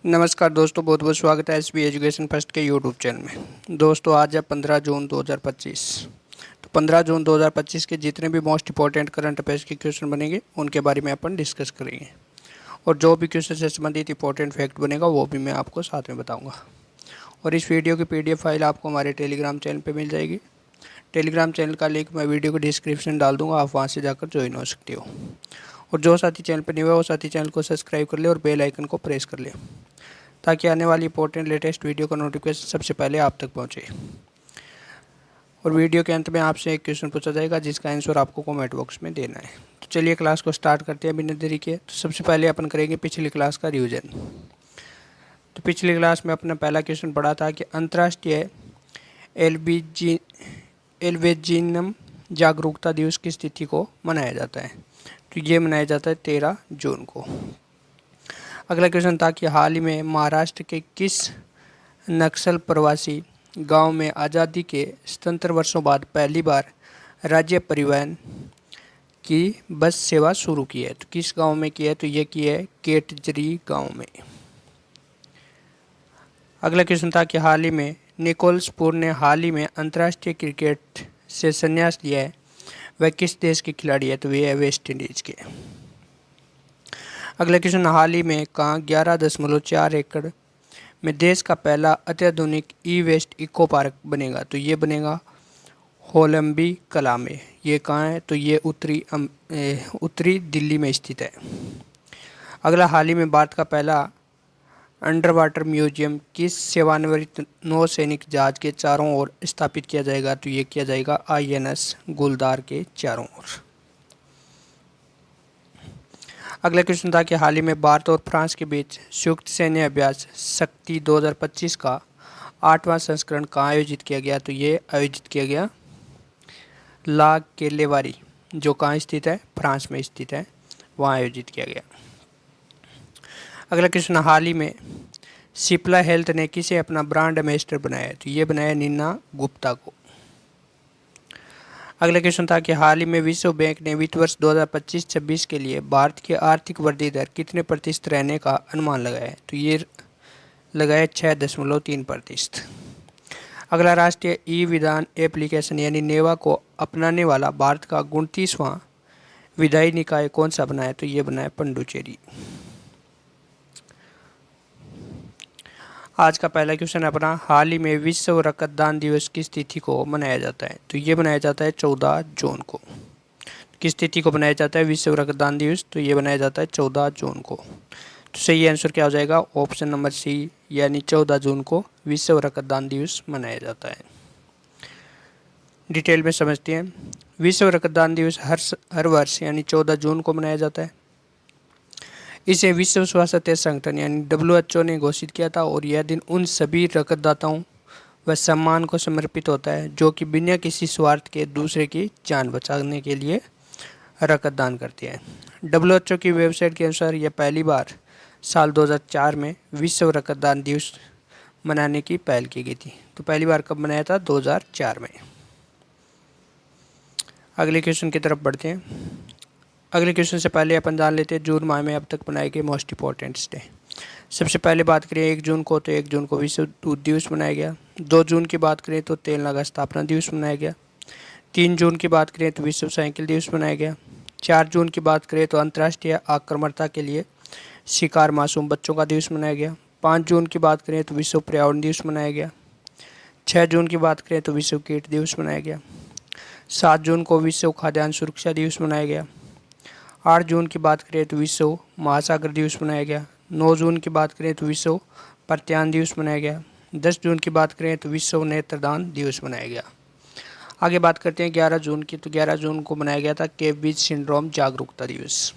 नमस्कार दोस्तों, बहुत बहुत स्वागत है एसबी एजुकेशन फर्स्ट के यूट्यूब चैनल में। दोस्तों आज है 15 जून 2025। तो 15 जून 2025 के जितने भी मोस्ट इंपॉर्टेंट करंट अफेयर्स के क्वेश्चन बनेंगे उनके बारे में अपन डिस्कस करेंगे, और जो भी क्वेश्चन से संबंधित इंपॉर्टेंट फैक्ट बनेगा वो भी मैं आपको साथ में बताऊँगा। और इस वीडियो की PDF फाइल आपको हमारे टेलीग्राम चैनल पर मिल जाएगी। टेलीग्राम चैनल का लिंक मैं वीडियो को डिस्क्रिप्शन डाल दूँगा, आप वहाँ से जाकर ज्वाइन हो सकते हो। और जो साथी चैनल पर नहीं हुआ वो साथी चैनल को सब्सक्राइब कर ले और बेल आइकन को प्रेस कर ले, ताकि आने वाली इंपॉर्टेंट लेटेस्ट वीडियो का नोटिफिकेशन सबसे पहले आप तक पहुंचे। और वीडियो के अंत में आपसे एक क्वेश्चन पूछा जाएगा जिसका आंसर आपको कमेंट बॉक्स में देना है। तो चलिए क्लास को स्टार्ट करते हैं बिना देरी के। तो सबसे पहले अपन करेंगे पिछली क्लास का रिवीजन। तो पिछली क्लास में अपना पहला क्वेश्चन पढ़ा था कि अंतर्राष्ट्रीय एल्बिनिज्म जागरूकता दिवस किस तिथि को मनाया जाता है। तो ये मनाया जाता है 13 जून को। अगला क्वेश्चन था कि हाल ही में महाराष्ट्र के किस नक्सल प्रवासी गांव में आज़ादी के 77 वर्षों बाद पहली बार राज्य परिवहन की बस सेवा शुरू की है। तो किस गांव में की है, तो ये की है केटजरी गांव में। अगला क्वेश्चन था कि हाल ही में निकोलस पूरन ने हाल ही में अंतर्राष्ट्रीय क्रिकेट से संन्यास लिया है, वह किस देश के खिलाड़ी है। तो वे है वेस्ट इंडीज के। अगला क्वेश्चन, हाल ही में कहाँ 11.4 एकड़ में देश का पहला अत्याधुनिक ई वेस्ट इको पार्क बनेगा। तो ये बनेगा होलंबी कला में। ये कहाँ है, तो ये उत्तरी दिल्ली में स्थित है। अगला, हाल ही में भारत का पहला अंडर वाटर म्यूजियम किस सेवानिवृत्त नौसैनिक जहाज के चारों ओर स्थापित किया जाएगा। तो ये किया जाएगा INS गुलदार के चारों ओर। अगला क्वेश्चन था कि हाल ही में भारत और फ्रांस के बीच संयुक्त सैन्य अभ्यास शक्ति 2025 का 8वां संस्करण कहाँ आयोजित किया गया। तो ये आयोजित किया गया ला केलेवारी, जो कहाँ स्थित है, फ्रांस में स्थित है, वहाँ आयोजित किया गया। अगला क्वेश्चन, हाल ही में सिप्ला हेल्थ ने किसे अपना ब्रांड एम्बेसडर बनाया। तो ये बनाया नीना गुप्ता को। अगला क्वेश्चन था कि हाल ही में विश्व बैंक ने वित्त वर्ष 2025-26 के लिए भारत की आर्थिक वृद्धि दर कितने प्रतिशत रहने का अनुमान लगाया है। तो ये लगाया 6.3%। अगला, राष्ट्रीय ई विधान एप्लीकेशन यानी नेवा को अपनाने वाला भारत का 29वां विधायी निकाय कौन सा बनाया। तो ये बनाया पुडुचेरी। आज का पहला क्वेश्चन अपना, हाल ही में विश्व रक्तदान दिवस किस तिथि को मनाया जाता है। तो ये बनाया जाता है 14 जून को। किस तिथि को बनाया जाता है विश्व रक्तदान दिवस। तो ये बनाया जाता है 14 जून को। तो सही आंसर क्या हो जाएगा, ऑप्शन नंबर सी, यानी 14 जून को विश्व रक्तदान दिवस मनाया जाता है। डिटेल में समझते हैं। विश्व रक्तदान दिवस हर वर्ष यानी 14 जून को मनाया जाता है। इसे विश्व स्वास्थ्य संगठन यानी WHO ने घोषित किया था, और यह दिन उन सभी रक्तदाताओं व सम्मान को समर्पित होता है जो कि बिना किसी स्वार्थ के दूसरे की जान बचाने के लिए रक्तदान करते हैं। WHO की वेबसाइट के अनुसार यह पहली बार साल 2004 में विश्व रक्तदान दिवस मनाने की पहल की गई थी। तो पहली बार कब मनाया था, 2004 में। अगले क्वेश्चन की तरफ बढ़ते हैं। अगले क्वेश्चन से पहले अपन जान लेते हैं जून माह में अब तक बनाए गए मोस्ट इंपॉर्टेंट डे। सबसे पहले बात करें 1 जून को, तो 1 जून को विश्व दूध दिवस मनाया गया। 2 जून की बात करें तो तेलंगाना स्थापना दिवस मनाया गया। 3 जून की बात करें तो विश्व साइकिल दिवस मनाया गया। 4 जून की बात करें तो अंतर्राष्ट्रीय आक्रामकता के लिए शिकार मासूम बच्चों का दिवस मनाया गया। 5 जून की बात करें तो विश्व पर्यावरण दिवस मनाया गया। 6 जून की बात करें तो विश्व कीट दिवस मनाया गया। 7 जून को विश्व खाद्यान्न सुरक्षा दिवस मनाया गया। 8 जून की बात करें तो विश्व महासागर दिवस मनाया गया। 9 जून की बात करें तो विश्व प्रत्यान दिवस मनाया गया। 10 जून की बात करें तो विश्व नेत्रदान दिवस मनाया गया। आगे बात करते हैं 11 जून की, तो 11 जून को मनाया गया था केप बीच सिंड्रोम जागरूकता दिवस।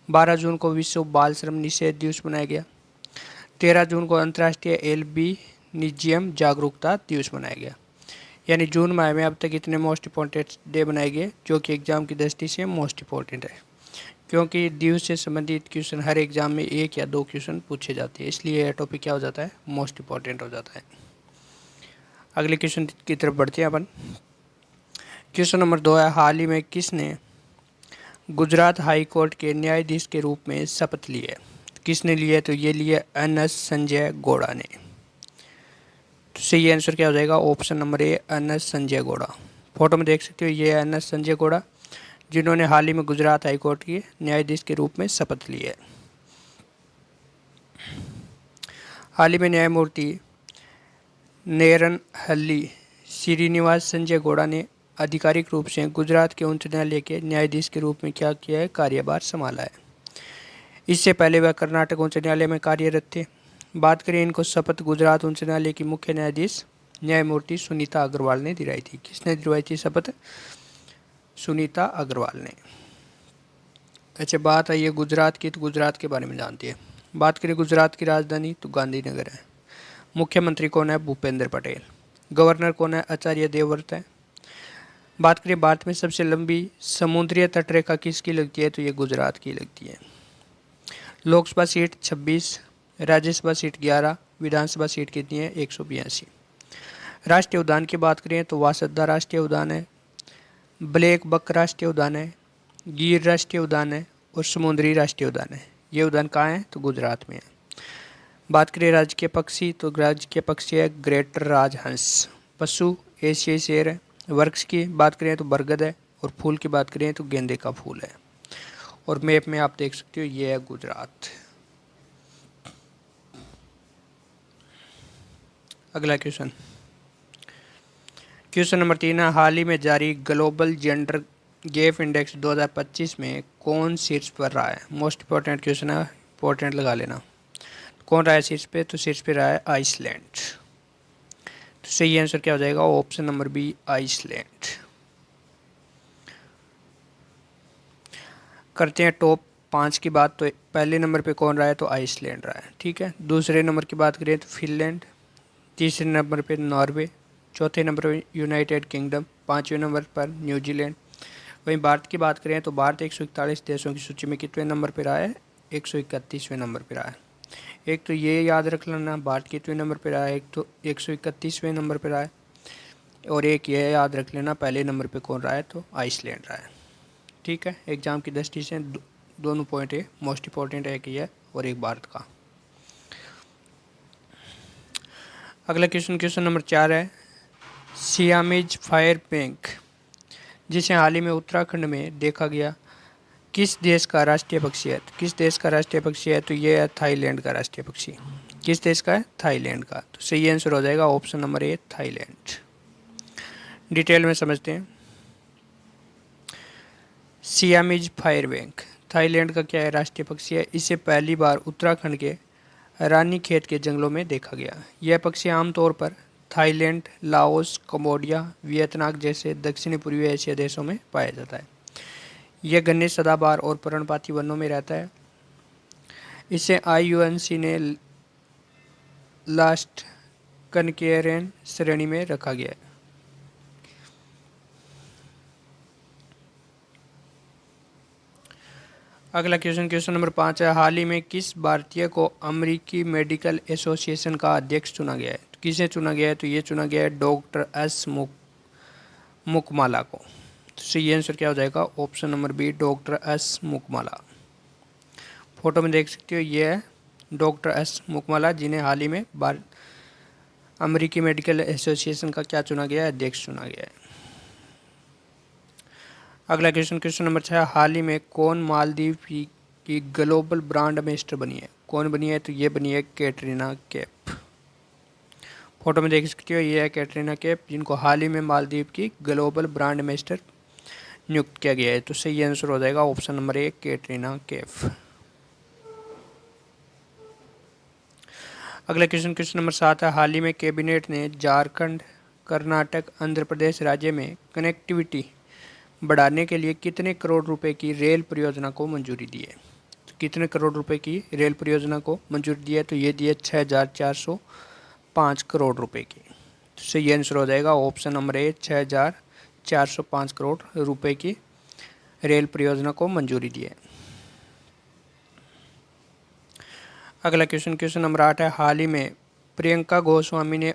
12 जून को विश्व बाल श्रम निषेध दिवस मनाया गया। 13 जून को अंतर्राष्ट्रीय एल्बिनिज्म जागरूकता दिवस मनाया गया। यानी जून माह में अब तक इतने मोस्ट इंपॉर्टेंट डे बनाए गए जो कि एग्जाम की दृष्टि से मोस्ट इंपॉर्टेंट है, क्योंकि दिवस से संबंधित क्वेश्चन हर एग्जाम में 1 या 2 क्वेश्चन पूछे जाते हैं, इसलिए यह टॉपिक क्या हो जाता है, मोस्ट इंपॉर्टेंट हो जाता है। अगले क्वेश्चन की तरफ बढ़ते हैं अपन। क्वेश्चन नंबर 2 है, हाल ही में किसने गुजरात हाई कोर्ट के न्यायाधीश के रूप में शपथ ली है। किसने लिया है? तो ये लिया एन.एस. संजय गौड़ा ने। तो सही आंसर क्या हो जाएगा? Option number A, NS. Sanjay Gowda. Photo में देख सकते हो ये एन.एस. संजय गौड़ा, जिन्होंने हाल ही में गुजरात हाईकोर्ट के न्यायाधीश के रूप में शपथ ली है। हाल ही में न्यायमूर्ति नेरनहल्ली श्रीनिवास संजय गौड़ा ने आधिकारिक रूप से गुजरात के उच्च न्यायालय के न्यायाधीश के रूप में क्या किया है? कार्यभार संभाला है। इससे पहले वह कर्नाटक उच्च न्यायालय में कार्यरत थे। बात करें इनको शपथ गुजरात उच्च न्यायालय की मुख्य न्यायाधीश न्यायमूर्ति सुनीता अग्रवाल ने दिलाई थी। किसने दिलवाई थी शपथ? सुनीता अग्रवाल ने। अच्छा, बात आई है गुजरात की, तो गुजरात के बारे में जानती है। बात करें गुजरात की राजधानी, तो गांधीनगर है। मुख्यमंत्री कौन है? भूपेंद्र पटेल। गवर्नर कौन है? आचार्य देवव्रत है। बात करें भारत में सबसे लंबी समुद्री तटरेखा किसकी लगती है? तो ये गुजरात की लगती है। लोकसभा सीट 26, राज्यसभा सीट 11, विधानसभा सीट कितनी है? 182। राष्ट्रीय उद्यान की बात करें तो वासदा राष्ट्रीय उद्यान है, ब्लैक बक राष्ट्रीय उद्यान है, गिर राष्ट्रीय उद्यान है और समुद्री राष्ट्रीय उद्यान है। ये उद्यान कहाँ है? तो गुजरात में है। बात करें राज्य के पक्षी, तो राज्य के पक्षी है ग्रेटर राजहंस। पशु एशियाई शेर है। वृक्ष की बात करें तो बरगद है और फूल की बात करें तो गेंदे का फूल है। और मैप में आप देख सकते हो ये है गुजरात। अगला क्वेश्चन, क्वेश्चन नंबर 3 है, हाल ही में जारी ग्लोबल जेंडर गैप इंडेक्स 2025 में कौन शीर्ष पर रहा है? मोस्ट इंपॉर्टेंट क्वेश्चन है, इंपॉर्टेंट लगा लेना। कौन रहा है शीर्ष पे? तो शीर्ष पे रहा है आइसलैंड। तो सही आंसर क्या हो जाएगा? Option number B, Iceland. करते हैं टॉप 5 की बात। तो पहले नंबर पे कौन रहा है? तो आइसलैंड रहा है। ठीक है। दूसरे नंबर की बात करें तो फिनलैंड, तीसरे नंबर पे नॉर्वे, चौथे नंबर पर यूनाइटेड किंगडम, पाँचवें नंबर पर न्यूजीलैंड। वहीं भारत की बात करें तो भारत 141 देशों की सूची में कितवें नंबर पर रहा है? 131वें नंबर पर रहा है। एक तो ये याद रख लेना, भारत कितवें नंबर पर रहा है, एक तो 131वें नंबर पर रहा है, और एक ये याद रख लेना पहले नंबर पे कौन रहा है? तो आइसलैंड रहा है। ठीक है। एग्जाम की दृष्टि से दोनों पॉइंट है, मोस्ट इंपॉर्टेंट है कि है और एक भारत का। अगला क्वेश्चन, क्वेश्चन नंबर 4 है, सियामीज फायर बैंक जिसे हाल ही में उत्तराखंड में देखा गया, किस देश का राष्ट्रीय पक्षी है? तो किस देश का राष्ट्रीय पक्षी है? तो ये है थाईलैंड का राष्ट्रीय पक्षी। किस देश का है? थाईलैंड का। तो सही आंसर हो जाएगा option number A, Thailand. Detail में समझते हैं। सियामीज फायर बैंक थाईलैंड का क्या है? राष्ट्रीय पक्षी है। इसे पहली बार उत्तराखंड के रानीखेत के जंगलों में देखा गया। यह पक्षी आमतौर पर थाईलैंड, लाओस, कंबोडिया, वियतनाम जैसे दक्षिणी पूर्वी एशिया देशों में पाया जाता है। यह घने सदाबहार और पर्णपाती वनों में रहता है। इसे IUCN ने लास्ट कनकेरेन श्रेणी में रखा गया है। अगला क्वेश्चन, क्वेश्चन नंबर 5 है, हाल ही में किस भारतीय को अमेरिकी मेडिकल एसोसिएशन का अध्यक्ष चुना गया है? तो किसे चुना गया है? तो ये चुना गया है डॉक्टर एस मुकमाला को। तो सही आंसर क्या हो जाएगा? Option number B, doctor S मुकमाला। फोटो में देख सकते हो ये है डॉक्टर एस मुकमाला, जिन्हें हाल ही में अमेरिकी मेडिकल एसोसिएशन का क्या चुना गया है? अध्यक्ष चुना गया है। अगला क्वेश्चन, क्वेश्चन नंबर 6, हाल ही में कौन मालदीव की ग्लोबल ब्रांड एम्बेसडर बनी है? कौन बनी है? तो ये बनी है कैटरीना कैफ। फोटो में देख सकते हो ये है कैटरीना कैफ, जिनको हाल ही में मालदीव की ग्लोबल ब्रांड एम्बेसडर नियुक्त किया गया है। तो सही आंसर हो जाएगा option number A, Katrina Kaif. अगला क्वेश्चन, क्वेश्चन नंबर 7 है, हाल ही में कैबिनेट ने झारखंड, कर्नाटक, आंध्र प्रदेश राज्य में कनेक्टिविटी बढ़ाने के लिए कितने करोड़ रुपए की रेल परियोजना को मंजूरी दी है? तो कितने करोड़ रुपए की रेल परियोजना को मंजूरी दी है? तो ये दी है 6,405 करोड़ रुपए की। तो सही आंसर हो जाएगा ऑप्शन नंबर ए, 6,405 करोड़ रुपए की रेल परियोजना को मंजूरी दी है। अगला क्वेश्चन, क्वेश्चन नंबर 8 है, हाल ही में प्रियंका गोस्वामी ने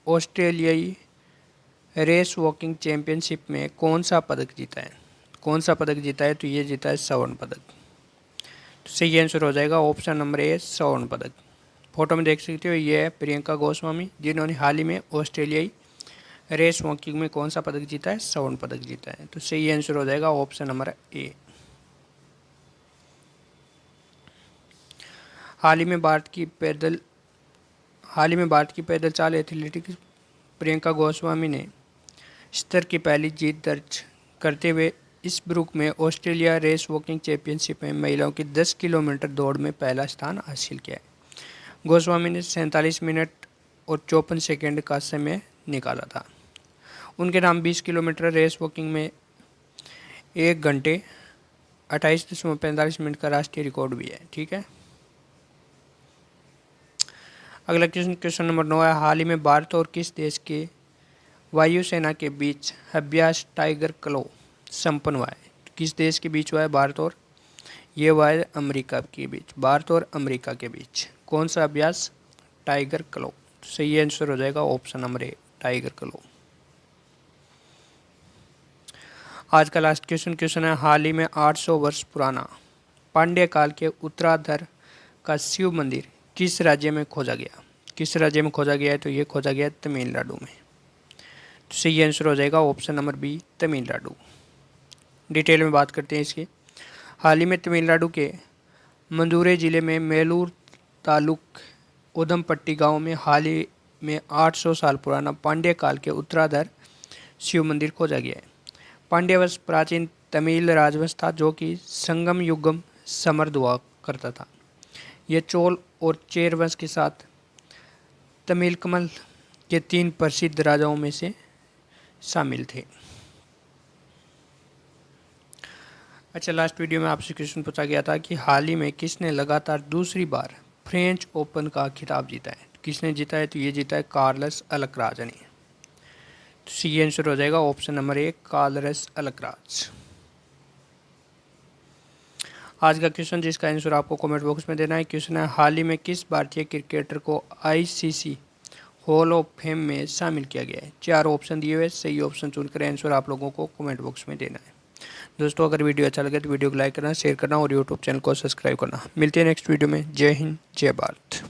ऑस्ट्रेलियाई रेस वॉकिंग चैंपियनशिप में कौन सा पदक जीता है? कौन सा पदक जीता है? तो ये जीता है स्वर्ण पदक। तो सही आंसर हो जाएगा ऑप्शन नंबर ए स्वर्ण पदक। फोटो में देख सकते हो ये है प्रियंका गोस्वामी, जिन्होंने हाल ही में ऑस्ट्रेलियाई रेस वॉकिंग में कौन सा पदक जीता है, स्वर्ण पदक जीता है। तो सही आंसर हो जाएगा ऑप्शन नंबर ए। हाल ही में भारत की पैदल चाल एथलेटिक्स प्रियंका गोस्वामी ने स्तर की पहली जीत दर्ज करते हुए इस ब्रुक में ऑस्ट्रेलिया रेस वॉकिंग चैंपियनशिप में महिलाओं की 10 किलोमीटर दौड़ में पहला स्थान हासिल किया है। गोस्वामी ने 47 मिनट और 54 सेकंड का समय निकाला था। उनके नाम 20 किलोमीटर रेस वॉकिंग में 1 घंटे 28.45 मिनट का राष्ट्रीय रिकॉर्ड भी है। ठीक है, अगला क्वेश्चन नंबर 9 है। हाल ही में भारत और किस देश के वायुसेना के बीच अभ्यास टाइगर क्लो संपन्न हुआ है? किस देश के बीच हुआ है? भारत और ये हुआ है अमेरिका के बीच, भारत और अमेरिका के बीच। कौन सा अभ्यास? टाइगर क्लो। सही आंसर हो जाएगा ऑप्शन नंबर ए टाइगर क्लो। आज का लास्ट क्वेश्चन है। हाल ही में 800 वर्ष पुराना पांड्य काल के उत्तराधर का शिव मंदिर किस राज्य में खोजा गया? किस राज्य में खोजा गया है? तो ये खोजा गया तमिलनाडु में। तो सही आंसर हो जाएगा option number B Tamil Nadu. Detail में बात करते हैं इसकी। हाल ही में तमिलनाडु के मंदुरै जिले में मेलूर तालुक उदमपट्टी गांव में हाल ही में 800 साल पुराना पांड्य काल के उत्तराधर शिव मंदिर खोजा गया है। पांड्य वंश प्राचीन तमिल राजवंश था जो कि संगम युगम समृद्ध हुआ करता था। यह चोल और चेर वंश के साथ तमिलकमल के 3 प्रसिद्ध राजाओं में से शामिल थे। अच्छा, लास्ट वीडियो में आपसे क्वेश्चन पूछा गया था कि हाल ही में किसने लगातार दूसरी बार फ्रेंच ओपन का खिताब जीता है? किसने जीता है? तो ये जीता है कार्लोस अल्कराज ने। तो सी आंसर हो जाएगा option number A Carlos Alcaraz. आज का क्वेश्चन जिसका आंसर आपको कमेंट बॉक्स में देना है। क्वेश्चन है, हाल ही में किस भारतीय क्रिकेटर को आईसीसी हॉल ऑफ फेम में शामिल किया गया है? 4 ऑप्शन दिए हुए, सही ऑप्शन चुनकर आंसर आप लोगों को कमेंट बॉक्स में देना है। दोस्तों, अगर वीडियो अच्छा लगे तो वीडियो को लाइक करना, शेयर करना और यूट्यूब चैनल को सब्सक्राइब करना। मिलते हैं नेक्स्ट वीडियो में। जय हिंद, जय भारत।